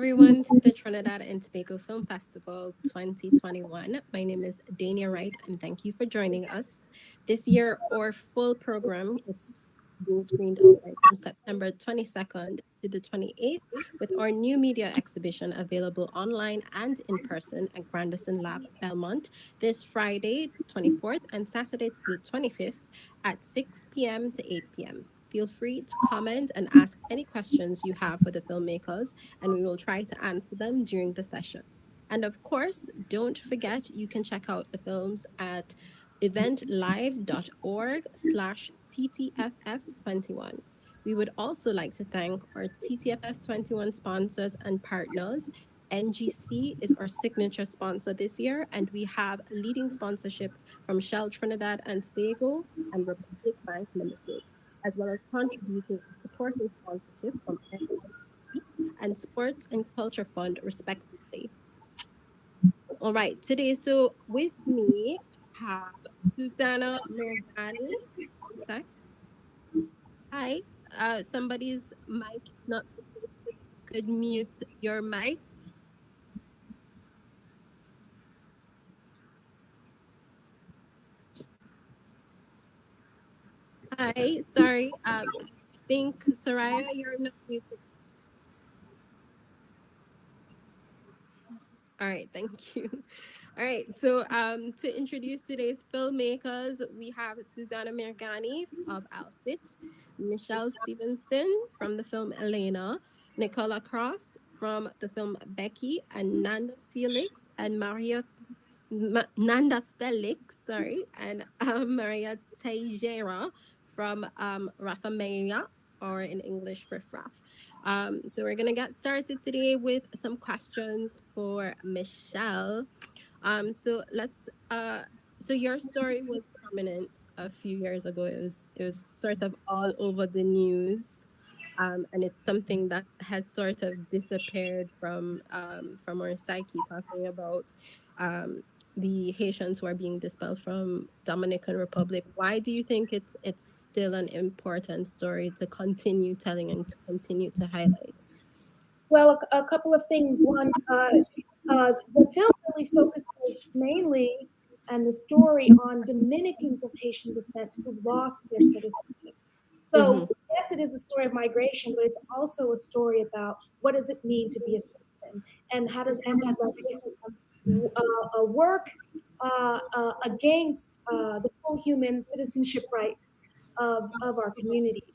everyone to the Trinidad and Tobago Film Festival 2021. My name is Dania Wright, and thank you for joining us. This year, our full program is being screened online from September 22nd to the 28th, with our new media exhibition available online and in person at Granderson Lab, Belmont, this Friday, 24th, and Saturday, the 25th, at 6 p.m. to 8 p.m. Feel free to comment and ask any questions you have for the filmmakers, and we will try to answer them during the session. And of course, don't forget you can check out the films at eventlive.org/TTFF21. We would also like to thank our TTFF21 sponsors and partners. NGC is our signature sponsor this year, and we have leading sponsorship from Shell Trinidad and Tobago and Republic Bank Limited, as well as contributing and supporting sponsorship from and Sports and Culture Fund, respectively. All right, today, so with me, I have Suzannah Mirghani. Sorry. Hi. Somebody's mic is not muted, so you could mute your mic. Hi. Sorry. I think Soraya, you're not muted. All right, thank you. All right, so to introduce today's filmmakers, we have Suzannah Mirghani of Alcit, Michelle Stephenson from the film Elena, Nicola Cross from the film Becky, and Nanda Felix and Nanda Felix, sorry, and Mariah Teixeira from Rafameia, or in English, RIFF-RAFF. So we're gonna get started today with some questions for Michelle. So let's so your story was prominent a few years ago. It was sort of all over the news. And it's something that has sort of disappeared from our psyche, talking about the Haitians who are being dispersed from Dominican Republic. Why do you think it's still an important story to continue telling and to continue to highlight? Well, a couple of things. One, the film really focuses mainly and the story on Dominicans of Haitian descent who've lost their citizenship. So, yes, it is a story of migration, but it's also a story about what does it mean to be a citizen and how does anti-Black racism work against the full human citizenship rights of our communities.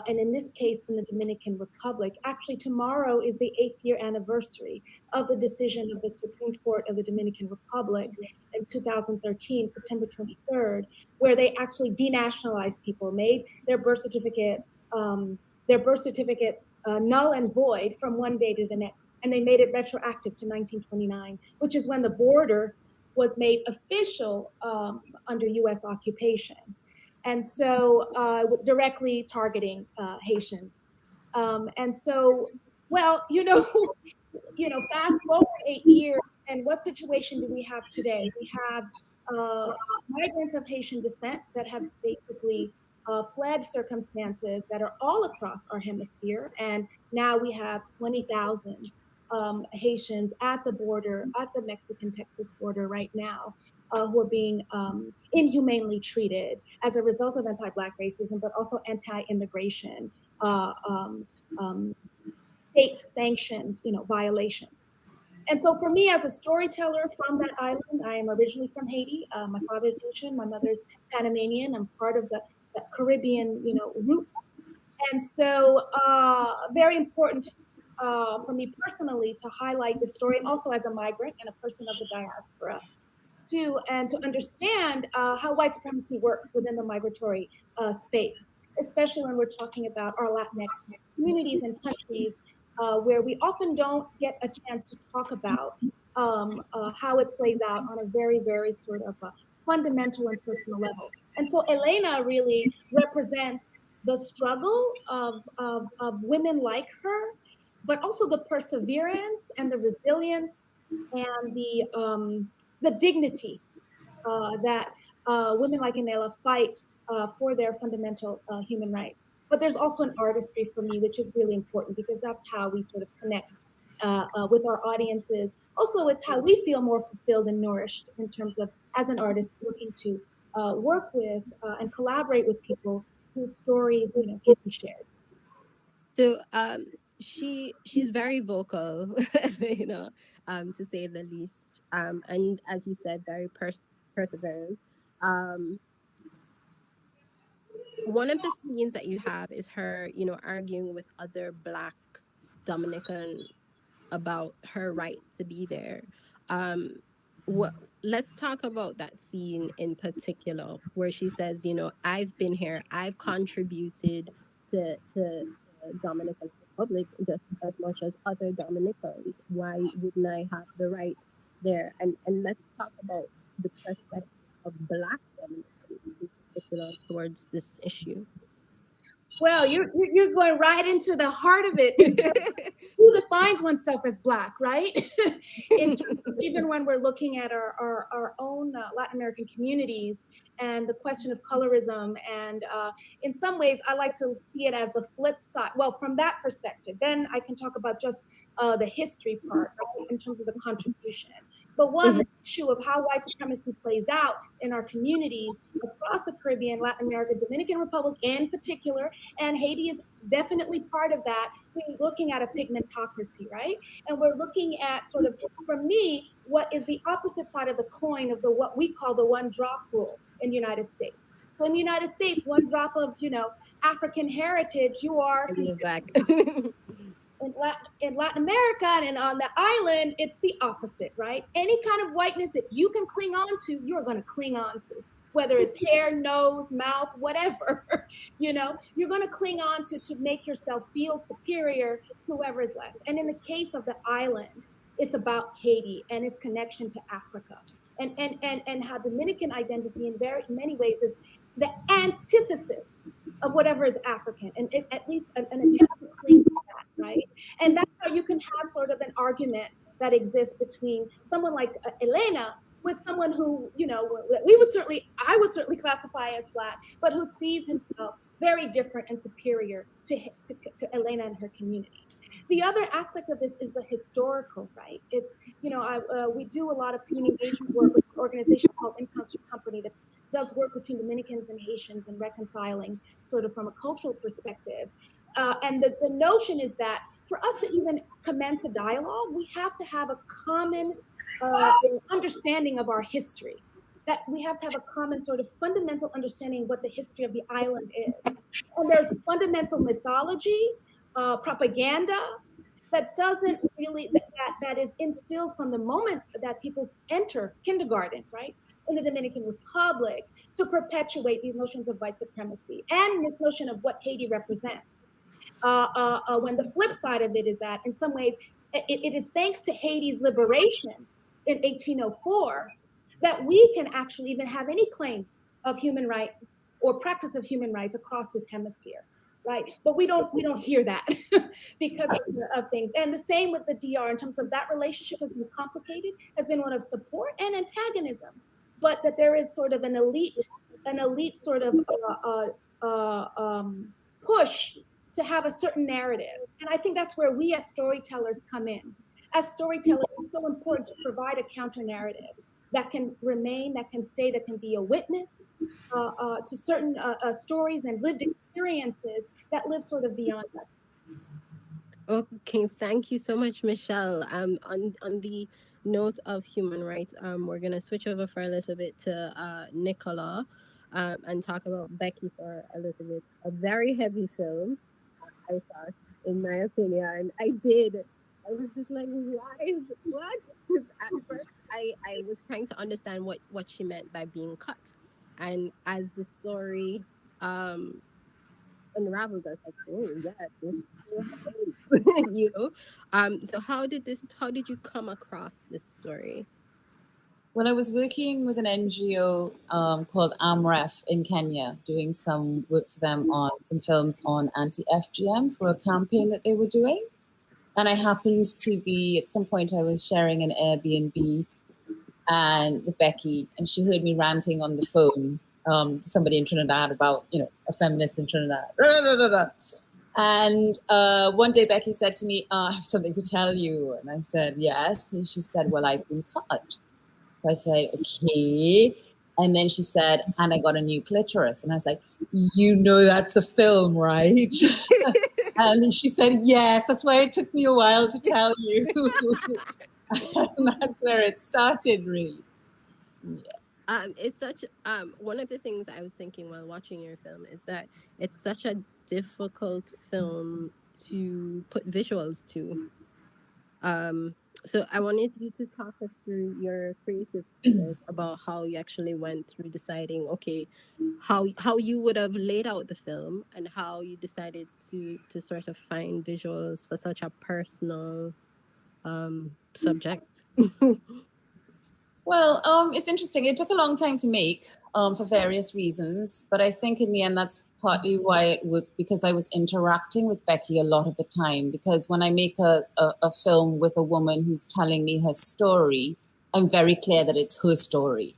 And in this case, in the Dominican Republic. Actually, tomorrow is the 8th-year anniversary of the decision of the Supreme Court of the Dominican Republic in 2013, September 23rd, where they actually denationalized people, made their birth certificates null and void from one day to the next. And they made it retroactive to 1929, which is when the border was made official under US occupation. And so directly targeting Haitians. And so, well, fast forward 8 years, and what situation do we have today? We have migrants of Haitian descent that have basically fled circumstances that are all across our hemisphere. And now we have 20,000 Haitians at the border, at the Mexican-Texas border right now, who are being inhumanely treated as a result of anti-Black racism, but also anti-immigration, state-sanctioned, violations. And so for me as a storyteller from that island, I am originally from Haiti. My father's Haitian, my mother's Panamanian. I'm part of the Caribbean, roots. And so very important for me personally to highlight the story, and also as a migrant and a person of the diaspora, to understand how white supremacy works within the migratory space, especially when we're talking about our Latinx communities and countries where we often don't get a chance to talk about how it plays out on a very, very sort of fundamental and personal level. And so Elena really represents the struggle of women like her, but also the perseverance and the resilience and the dignity that women like Anela fight for their fundamental human rights. But there's also an artistry for me, which is really important because that's how we sort of connect with our audiences. Also, it's how we feel more fulfilled and nourished in terms of, as an artist, looking to work with and collaborate with people whose stories, can be shared. So she's very vocal, to say the least. And as you said, very perseverant. Um, one of the scenes that you have is her, arguing with other Black Dominicans about her right to be there. Um, what let's talk about that scene in particular where she says, I've been here, I've contributed to Dominican Republic just as much as other Dominicans. Why wouldn't I have the right there? And let's talk about the perspective of Black Dominicans in particular towards this issue. Well, you're going right into the heart of it in terms of who defines oneself as Black, right? In terms of even when we're looking at our own Latin American communities and the question of colorism, and in some ways, I like to see it as the flip side. Well, from that perspective, then I can talk about just the history part, right, in terms of the contribution. But one, the issue of how white supremacy plays out in our communities across the Caribbean, Latin America, Dominican Republic in particular, and Haiti is definitely part of that. We're looking at a pigmentocracy, right? And we're looking at sort of, for me, what is the opposite side of the coin of what we call the one drop rule in the United States. So in the United States, one drop of, African heritage, you are Black. In Latin America and on the island, it's the opposite, right? Any kind of whiteness that you can cling on to, you're going to cling on to. Whether it's hair, nose, mouth, whatever, you're going to cling on to make yourself feel superior to whoever is less. And in the case of the island, it's about Haiti and its connection to Africa, and how Dominican identity in very many ways is the antithesis of whatever is African, and at least an attempt to cling to that, right? And that's how you can have sort of an argument that exists between someone like Elena with someone who, I would certainly classify as Black, but who sees himself very different and superior to Elena and her community. The other aspect of this is the historical, right? It's, we do a lot of community engagement work with an organization called In Country Company that does work between Dominicans and Haitians and reconciling sort of from a cultural perspective. And the notion is that for us to even commence a dialogue, we have to have a common understanding of our history, that we have to have a common sort of fundamental understanding of what the history of the island is. And there's fundamental mythology, propaganda that doesn't really, that is instilled from the moment that people enter kindergarten, right, in the Dominican Republic, to perpetuate these notions of white supremacy and this notion of what Haiti represents. When the flip side of it is that, in some ways, it is thanks to Haiti's liberation in 1804 that we can actually even have any claim of human rights or practice of human rights across this hemisphere, right? But we don't hear that because of things. And the same with the DR in terms of that relationship has been complicated, has been one of support and antagonism, but that there is sort of an elite sort of push to have a certain narrative. And I think that's where we as storytellers come in. As storytellers, it's so important to provide a counter narrative that can remain, that can stay, that can be a witness to certain stories and lived experiences that live sort of beyond us. Okay, thank you so much, Michelle. On the note of human rights, we're gonna switch over for a little bit to Nicola, and talk about Becky for a little bit. A very heavy film, I thought, in my opinion. I was just like, why? What? Because at first, I was trying to understand what she meant by being cut, and as the story unraveled, I was like, oh yeah, this still happens. So how did you come across this story? When I was working with an NGO called RIFF-RAFF in Kenya, doing some work for them on some films on anti-FGM for a campaign that they were doing. And I happened to be, at some point I was sharing an Airbnb and with Becky, and she heard me ranting on the phone to somebody in Trinidad about, a feminist in Trinidad. And one day Becky said to me, I have something to tell you. And I said, yes. And she said, well, I've been cut. So I said, okay. And then she said, and I got a new clitoris. And I was like, you know, that's a film, right? And she said, yes, that's why it took me a while to tell you. And that's where it started, really. Yeah. It's such one of the things I was thinking while watching your film is that it's such a difficult film to put visuals to. So I wanted you to talk us through your creative process about how you actually went through deciding, okay, how you would have laid out the film and how you decided to sort of find visuals for such a personal subject. Well, it's interesting. It took a long time to make for various reasons, but I think in the end that's partly why it worked, because I was interacting with Becky a lot of the time. Because when I make a film with a woman who's telling me her story, I'm very clear that it's her story.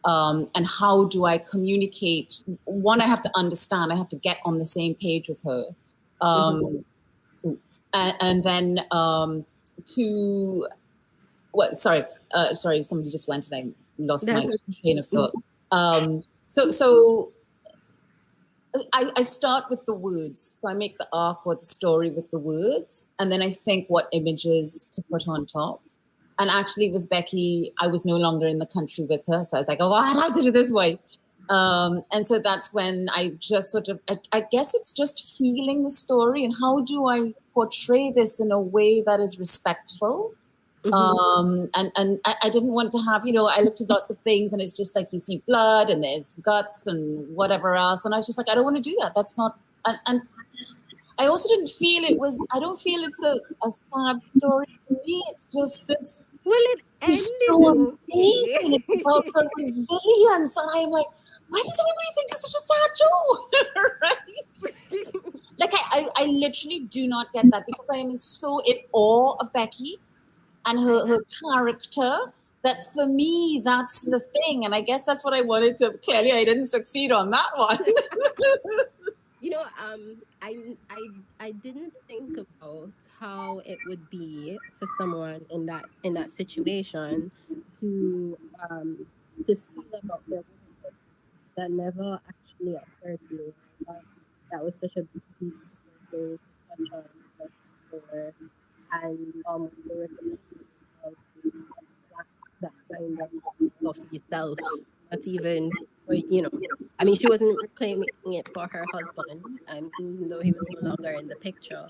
And how do I communicate? One, I have to understand. I have to get on the same page with her. And then to... Well, sorry, somebody just went and I lost my train of thought. So I start with the words. So I make the arc or the story with the words, and then I think what images to put on top. And actually with Becky, I was no longer in the country with her. So I was like, oh, I have to do this way. And so that's when I just sort of, I guess it's just feeling the story and how do I portray this in a way that is respectful. And I didn't want to have, I looked at lots of things and it's just like you see blood and there's guts and whatever else. And I was just like, I don't want to do that. That's not, and I also didn't feel I don't feel it's a sad story to me. It's just this. Well, it ended so amazing. It's about her resilience. And I'm like, why does everybody think it's such a sad joke? Right? Like I literally do not get that because I am so in awe of Becky and her character, that for me, that's the thing. And I guess that's what I wanted to, clearly I didn't succeed on that one. I didn't think about how it would be for someone in that situation to feel about their womanhood. That never actually occurred to me. That was such a beautiful thing to touch on, to explore, and almost to recognize that kind of yourself, not even for I mean, she wasn't reclaiming it for her husband, even though he was no longer in the picture.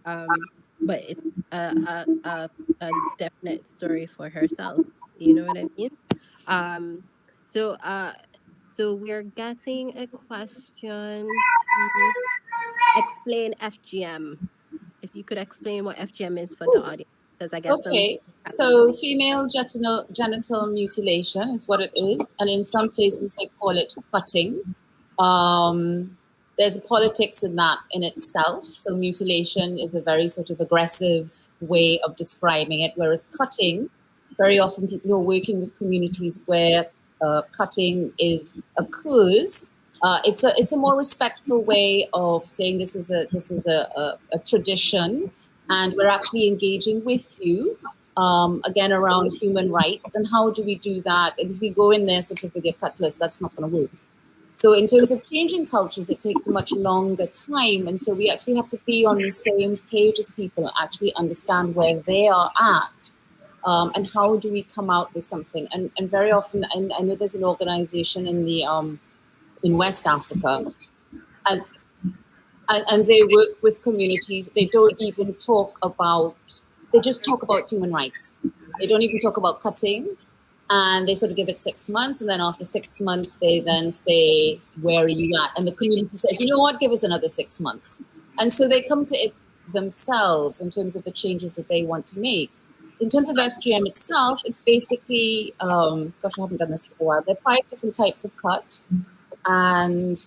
But it's a definite story for herself. You know what I mean? So so we're getting a question to explain FGM. If you could explain what FGM is for the audience, because I guess okay. So female genital mutilation is what it is, and in some places they call it cutting. There's a politics in that in itself. So mutilation is a very sort of aggressive way of describing it, whereas cutting, very often people who are working with communities where cutting occurs. It's a more respectful way of saying this is a tradition, and we're actually engaging with you again around human rights. And how do we do that? And if we go in there sort of with your cutlass, that's not going to work. So in terms of changing cultures, it takes a much longer time, and so we actually have to be on the same page as people and actually understand where they are at. And how do we come out with something? And very often, I know there's an organization in West Africa, and they work with communities. They don't even talk about, they just talk about human rights. They don't even talk about cutting, and they sort of give it 6 months, and then after 6 months, they then say, where are you at? And the community says, you know what, give us another 6 months. And so they come to it themselves in terms of the changes that they want to make. In terms of FGM itself, it's basically, gosh, I haven't done this for a while. There are 5 different types of cut. And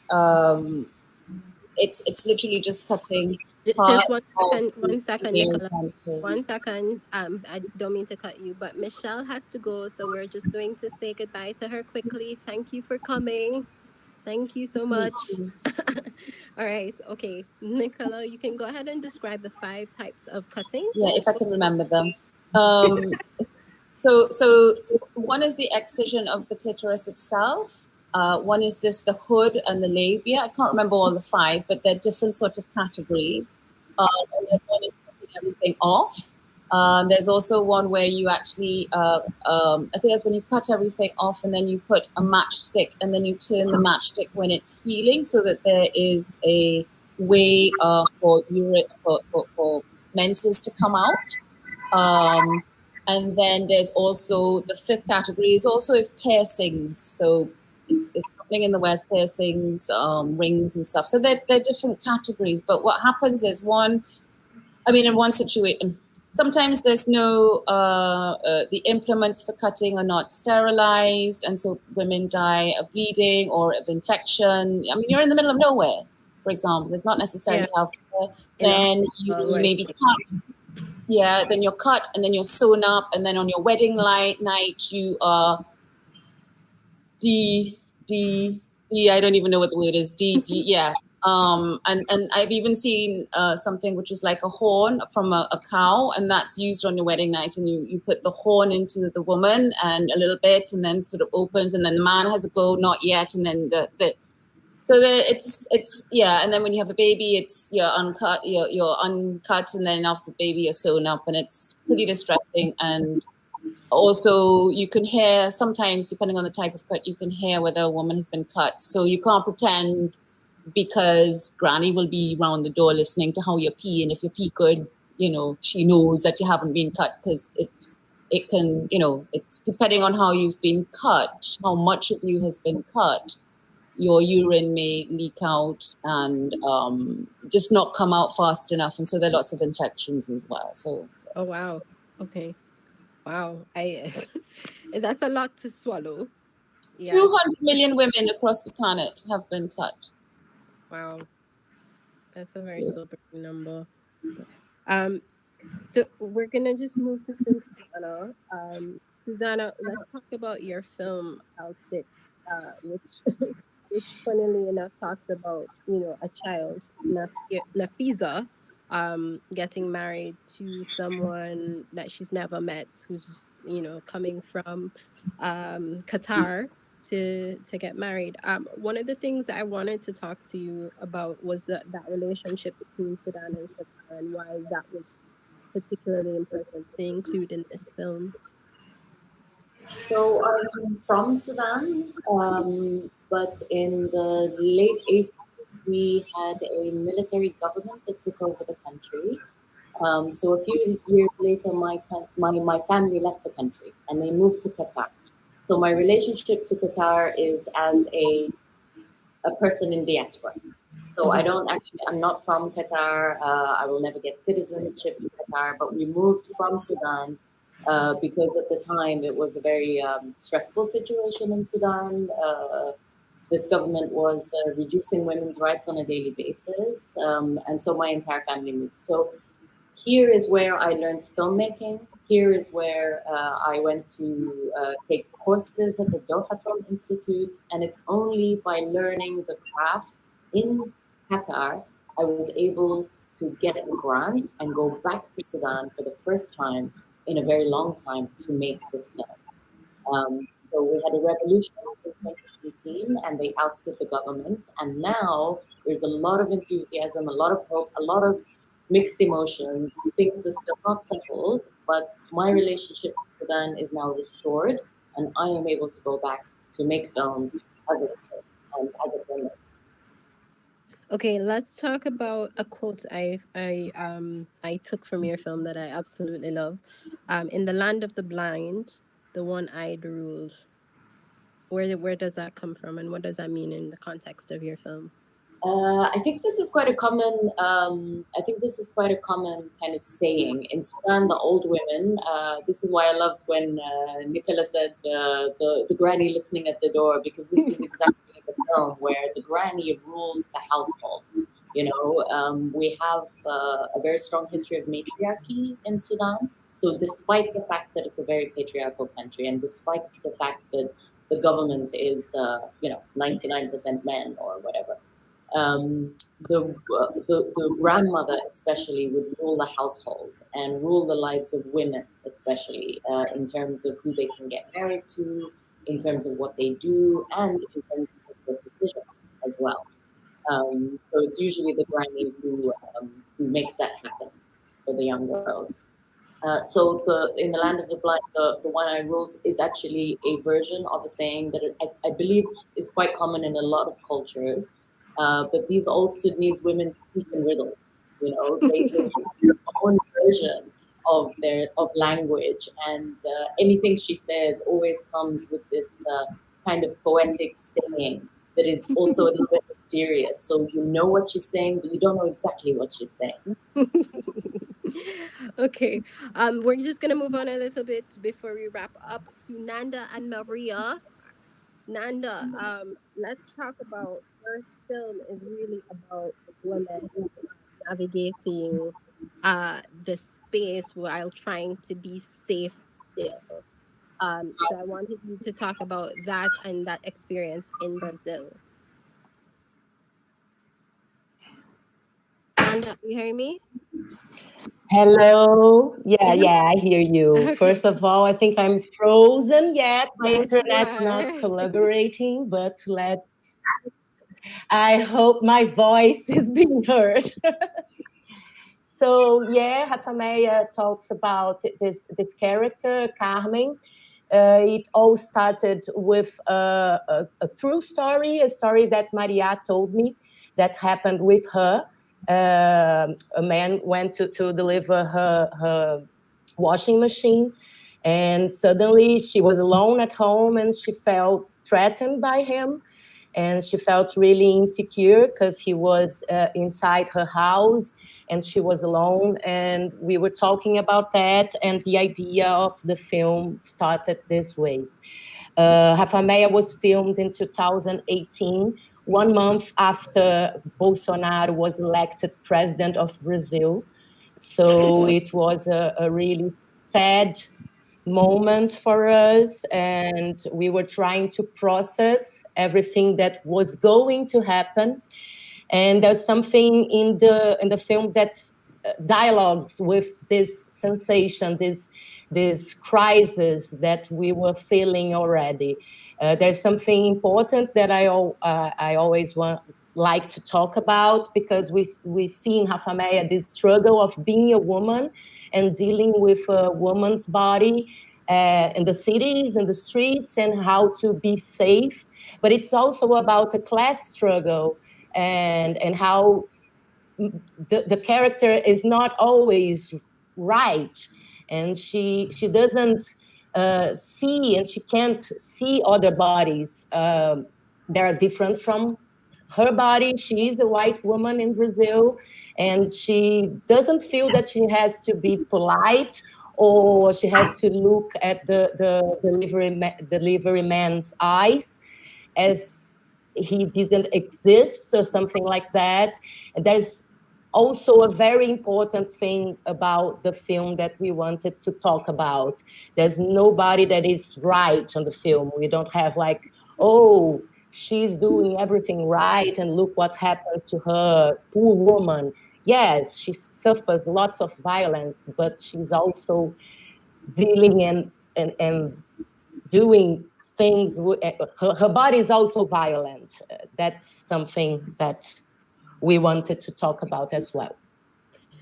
it's literally just cutting. Just one second, Nicola. 1 second. I don't mean to cut you, but Michelle has to go, so we're just going to say goodbye to her quickly. Thank you for coming. Thank you so much. All right. Okay. Nicola, you can go ahead and describe the 5 types of cutting. Yeah, if I can remember them. Um, so one is the excision of the clitoris itself. One is just the hood and the labia. I can't remember all the 5, but they're different sorts of categories. And then one is cutting everything off. There's also one where you actually, I think that's when you cut everything off and then you put a matchstick and then you turn the matchstick when it's healing so that there is a way for urine, for menses to come out. And then there's also the 5th category is also if piercings. So it's happening in the West, piercings, rings and stuff. So they're different categories. But what happens is in one situation, sometimes there's no, the implements for cutting are not sterilized. And so women die of bleeding or of infection. I mean, you're in the middle of nowhere, for example. There's not necessarily healthcare. Then you maybe cut. Yeah, then you're cut and then you're sewn up. And then on your wedding night, you are I don't even know what the word is. Yeah. And I've even seen something which is like a horn from a cow, and that's used on your wedding night. And you put the horn into the woman and a little bit, and then sort of opens, and then the man has a go, not yet, and then it's yeah. And then when you have a baby, you're uncut, and then after the baby, you're sewn up, and it's pretty distressing. And also, you can hear sometimes, depending on the type of cut, you can hear whether a woman has been cut. So you can't pretend, because Granny will be around the door listening to how you pee. And if you pee good, she knows that you haven't been cut, because it can, it's depending on how you've been cut, how much of you has been cut, your urine may leak out and just not come out fast enough. And so there are lots of infections as well. So. Oh, wow. Okay. Wow, that's a lot to swallow. Yeah. 200 million women across the planet have been cut. Wow, that's a very sobering number. So we're gonna just move to Suzannah. Suzannah, let's talk about your film "I'll Sit," which funnily enough talks about a child, Nafisa, getting married to someone that she's never met, who's coming from Qatar to get married. One of the things I wanted to talk to you about was that relationship between Sudan and Qatar, and why that was particularly important to include in this film. So I'm from Sudan, but in the late 80s, we had a military government that took over the country. So a few years later, my family left the country and they moved to Qatar. So my relationship to Qatar is as a person in diaspora. So I'm not from Qatar. I will never get citizenship in Qatar, but we moved from Sudan because at the time it was a very stressful situation in Sudan. This government was reducing women's rights on a daily basis. And so my entire family moved. So here is where I learned filmmaking. Here is where I went to take courses at the Doha Film Institute. And it's only by learning the craft in Qatar, I was able to get a grant and go back to Sudan for the first time in a very long time to make this film. So we had a revolution in 2017 and they ousted the government. And now there's a lot of enthusiasm, a lot of hope, a lot of mixed emotions. Things are still not settled, but my relationship to Sudan is now restored, and I am able to go back to make films as a filmmaker. Okay, let's talk about a quote I took from your film that I absolutely love. In the land of the blind, the one-eyed rules. Where does that come from, and what does that mean in the context of your film? I think this is quite a common. Kind of saying in Sudan. The old women. This is why I loved when Nicola said the granny listening at the door, because this is exactly the film where the granny rules the household. We have a very strong history of matriarchy in Sudan. So despite the fact that it's a very patriarchal country, and despite the fact that the government is 99% men or whatever. the grandmother especially would rule the household and rule the lives of women, especially in terms of who they can get married to, in terms of what they do, and in terms of circumcision as well. So it's usually the granny who makes that happen for the young girls. So in the land of the blind, the one I ruled is actually a version of a saying that I believe is quite common in a lot of cultures. But these old Sudanese women speak in riddles. You know, they have their own version of language, and anything she says always comes with this kind of poetic saying that is also a little bit mysterious. So you know what she's saying, but you don't know exactly what she's saying. Okay. We're just gonna move on a little bit before we wrap up to Nanda and Maria. Nanda, let's talk about your film is really about women navigating the space while trying to be safe still. So I wanted you to talk about that and that experience in Brazil. Nanda, you hear me? Hello. Yeah, Mhm. I hear you. Okay. First of all, I think I'm frozen yet. My Yes, you internet's not are. collaborating, but I hope my voice is being heard. So yeah, Rafameia talks about this character, Carmen. It all started with a true story, a story that Mariah told me that happened with her. A man went to deliver her washing machine, and suddenly she was alone at home and she felt threatened by him, and she felt really insecure because he was inside her house and she was alone, and we were talking about that, and the idea of the film started this way. Rafameia was filmed in 2018, 1 month after Bolsonaro was elected president of Brazil. So it was a really sad moment for us, and we were trying to process everything that was going to happen. And there's something in the film that dialogues with this sensation, this crisis that we were feeling already. There's something important that I always like to talk about, because we see in Rafameia this struggle of being a woman and dealing with a woman's body in the cities, in the streets, and how to be safe. But it's also about a class struggle, and how the character is not always right, and she doesn't see, and she can't see other bodies that are different from her body. She is a white woman in Brazil, and she doesn't feel that she has to be polite, or she has to look at the delivery man's eyes as he didn't exist or something like that. And there's also a very important thing about the film that we wanted to talk about. There's nobody that is right on the film. We don't have like, oh, she's doing everything right and look what happens to her, poor woman. Yes, she suffers lots of violence, but she's also dealing and doing things. Her body is also violent. That's something that we wanted to talk about as well.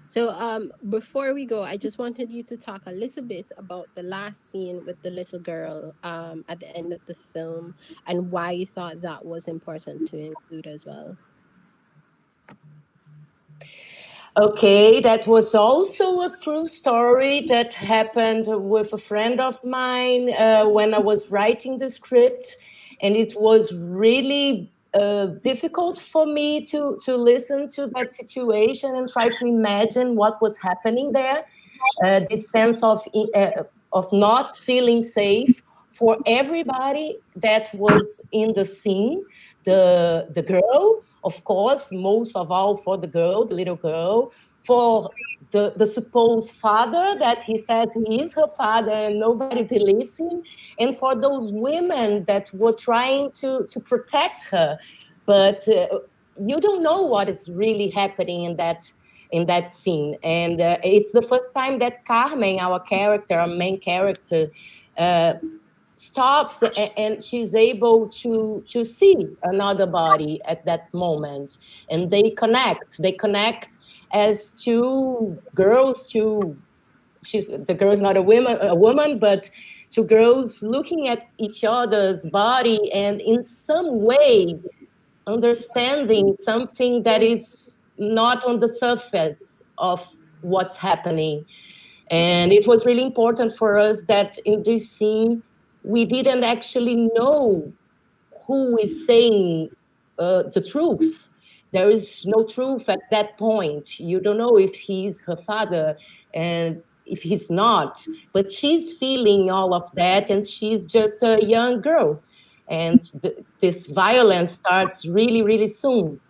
So before we go, I just wanted you to talk a little bit about the last scene with the little girl at the end of the film, and why you thought that was important to include as well. Okay, that was also a true story that happened with a friend of mine when I was writing the script, and it was really difficult for me to listen to that situation and try to imagine what was happening there. This sense of not feeling safe for everybody that was in the scene. The girl, of course, most of all for the girl, the little girl, for the supposed father that he says he is her father and nobody believes him, and for those women that were trying to protect her. But you don't know what is really happening in that scene. And it's the first time that Carmen, our character, our main character, stops, and she's able to see another body at that moment, and they connect as two girls. The girl's not a woman, but two girls looking at each other's body, and in some way understanding something that is not on the surface of what's happening. And it was really important for us that in this scene, we didn't actually know who is saying the truth. There is no truth at that point. You don't know if he's her father and if he's not. But she's feeling all of that, and she's just a young girl. And this violence starts really, really soon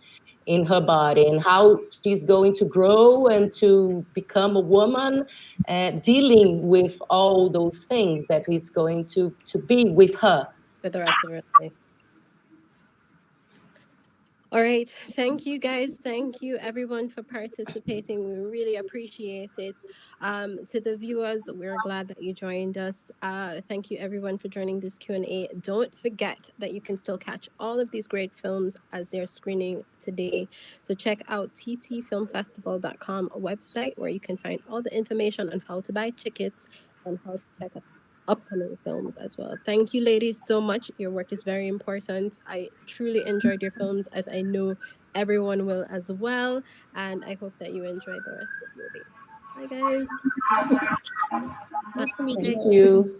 in her body, and how she's going to grow and to become a woman, dealing with all those things that is going to be with her for the rest of her life. All right. Thank you, guys. Thank you, everyone, for participating. We really appreciate it. To the viewers, we're glad that you joined us. Thank you, everyone, for joining this Q&A. Don't forget that you can still catch all of these great films as they're screening today. So check out ttfilmfestival.com website, where you can find all the information on how to buy tickets and how to check out upcoming films as well. Thank you, ladies, so much. Your work is very important. I truly enjoyed your films, as I know everyone will as well. And I hope that you enjoy the rest of your day. Bye, guys. Nice to meet Thank you.